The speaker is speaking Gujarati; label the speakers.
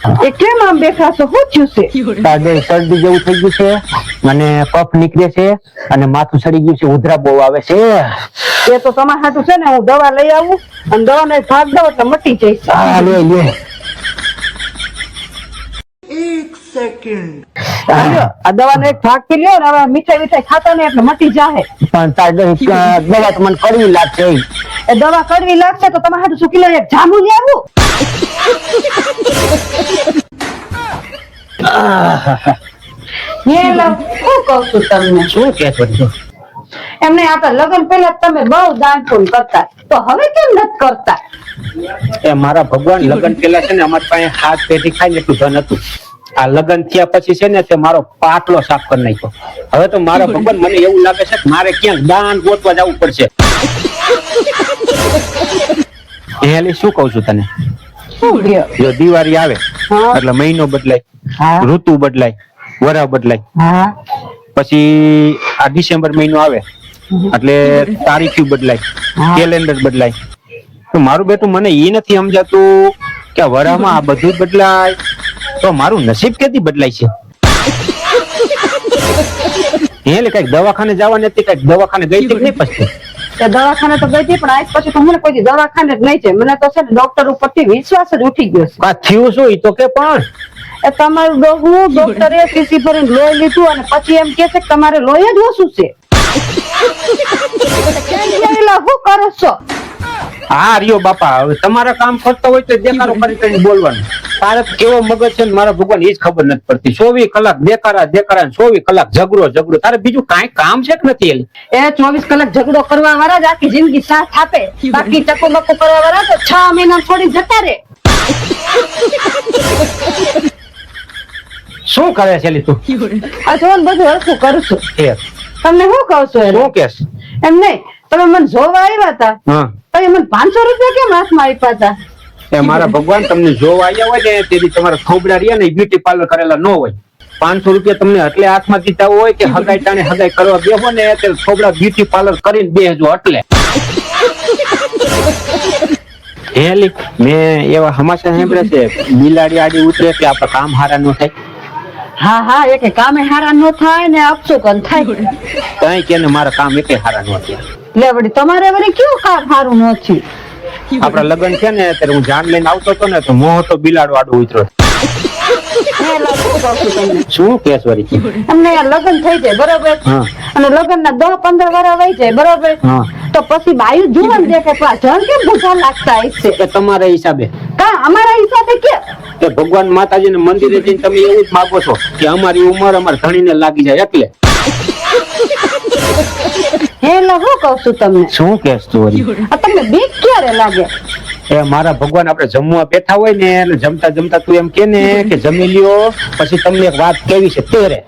Speaker 1: એ કેમ આમ બેઠા છો? શું થયું છે?
Speaker 2: તારે શરદી જેવું થઈ ગયું છે, મને કફ નીકળે છે અને માથું સડી ગયું છે, ઉધરા બહુ આવે છે.
Speaker 1: એ તો તમારા હાટું છે ને હું દવા લઈ આવું અને દવાનો એક ભાગ દઉં એટલે મટી જઈશ.
Speaker 2: હા લે લે.
Speaker 1: આ દવાનો એક ભાગ પી લ્યો ને હવે મીઠાઈ ખાતા ને એટલે મટી જાહે.
Speaker 2: પણ તારે દવા તો મને કડવી લાગશે.
Speaker 1: એ દવા કડવી લાગશે તો તમારા હાટું શું કિલો એક જાંબુ લઈ આવું? શું કહું છું તમને?
Speaker 2: શું કે છો?
Speaker 1: એમને આપડે લગ્ન પહેલા તમે બહુ દાન પુણ્ય કરતા, તો હવે કેમ નથી કરતા?
Speaker 2: એ મારા ભગવાન લગ્ન પેલા છે ને અમારી પાસે હાથ પેટી ખાઈ ને એટલું ધન હતું. આ લગ્ન થયા પછી છે ને તે મારો પાટલો સાફ કરી નાખ્યો. હવે તો મારા ભગવાન મને એવું લાગે છે કે મારે ક્યાંક દાન ગોતવા જવું પડશે. હેલી શું કહું છું તને?
Speaker 1: શું લ્યો?
Speaker 2: જો દિવાળી આવે
Speaker 1: હા.
Speaker 2: એટલે મહિનો બદલાય,
Speaker 1: હા.
Speaker 2: ઋતુ બદલાય, વરહ બદલાય,
Speaker 1: હા
Speaker 2: પછી આ ડિસેમ્બર મહિનો આવે એટલે તારીખ બદલાય,
Speaker 1: હા.
Speaker 2: કેલેન્ડર બદલાય. તો મારું બેટું મને એ નથી સમજાતું કે આ વરામાં આ બધું જ બદલાય તો મારું નસીબ કેથી બદલાય છે. એટલે કઈક દવાખાને જવાની હતી, કઈક દવાખાને ગઈ હતી કે નહીં પછી?
Speaker 1: તે દવાખાને તો ગઈ હતી પણ આજ પછી તો મને કોઈ દી દવાખાને જ નહીં છે. મને તો છે ને ડોક્ટર ઉપરથી વિશ્વાસ જ ઉઠી ગયો છે.
Speaker 2: આ થયું શું એ તો કે પણ
Speaker 1: એ તમારું ડોહું ડોક્ટરે શીશી ભરીને લોહી લીધું અને પછી એમ કે છે કે તમારે લોહી જ ઓછું છે. કેમ ગયેલા શું કરો છો?
Speaker 2: હા રિયો બાપા, હવે તમારા કામ કરતા હોય તો દેખાડો કરી બોલવાનું. તારે કેવો મગજ છે ને મારા ભગવાન એ જ ખબર નથી પડતી. 24 કલાક દેખાડા 24 કલાક ઝઘડો. તારે બીજું કાંઈ કામ છે કે નથી?
Speaker 1: એ 24 કલાક ઝઘડો કરવા વાળા જ આખી જિંદગી સાથ આપે, બાકી ટકો બકો કરવા વાળા તો 6 મહિના છોડી જતા રે.
Speaker 2: શું કરે છે તું?
Speaker 1: આ જોન બધું હરખું કરું છું. તમને શું કહું છું?
Speaker 2: શું કેસ?
Speaker 1: એમ નહીં, તમે મને જોવા આવ્યા હતા
Speaker 2: હા,
Speaker 1: તો મને 500 રૂપિયા કેમ હાથમાં આપ્યા હતા?
Speaker 2: એ મારા ભગવાન તમને જોવા આવ્યા હોય ને તેથી તમારા થોબડા રહ્યા ને બ્યુટી પાર્લર કરેલા ન હોય. 500 રૂપિયા તમને એટલે હાથમાં દીધા હોય કે હગાઈ ટાણે હગાઈ કરવા બેહો ને એટલે થોબડા બ્યુટી પાર્લર કરીને બેહજો એટલે. હેલી મેં એવા હમાસા સાંભળ્યા છે બિલાડી આડી ઉતરે કે આપણા કામ હારા ન થાય.
Speaker 1: હા હા, એ કે કામે હારા ન થાય ને અપસુકન થાય.
Speaker 2: કઈ કે ને મારા કામ એકે હારા ન થાય.
Speaker 1: લે વળી તમારે વળી કેવું કામ સારું નથી?
Speaker 2: આપડા લગ્ન છે ને ત્યારે હું જાન લઈને આવતો હતો ને તો મોહ તો બિલાડો આડો ઉતરો. શું કેસ વળી?
Speaker 1: અમને લગ્ન થઈ જાય બરોબર,
Speaker 2: હા.
Speaker 1: અને લગ્ન ના 10-15 વર્ષ વહી જાય બરોબર,
Speaker 2: હા.
Speaker 1: તો પછી બાયું જીવન દેખે તો આ જણ કેમ બધા લાગતા હશે?
Speaker 2: કે તમારા હિસાબે
Speaker 1: કા અમારા હિસાબે કે
Speaker 2: કે ભગવાન માતાજીને મંદિરે જઈને તમે એવું જ માગો છો કે અમારી ઉંમર અમારા ધણીને લાગી જાય એટલે.
Speaker 1: હેલા હું કહું છું તમને?
Speaker 2: શું કેસ તું વળી?
Speaker 1: આ તમને બીક ક્યારે લાગે?
Speaker 2: એ મારા ભગવાન આપણે જમવા બેઠા હોય ને એટલે જમતા જમતા તું એમ કે ને કે જમી લ્યો પછી તમને એક વાત કેવી છે તેરે.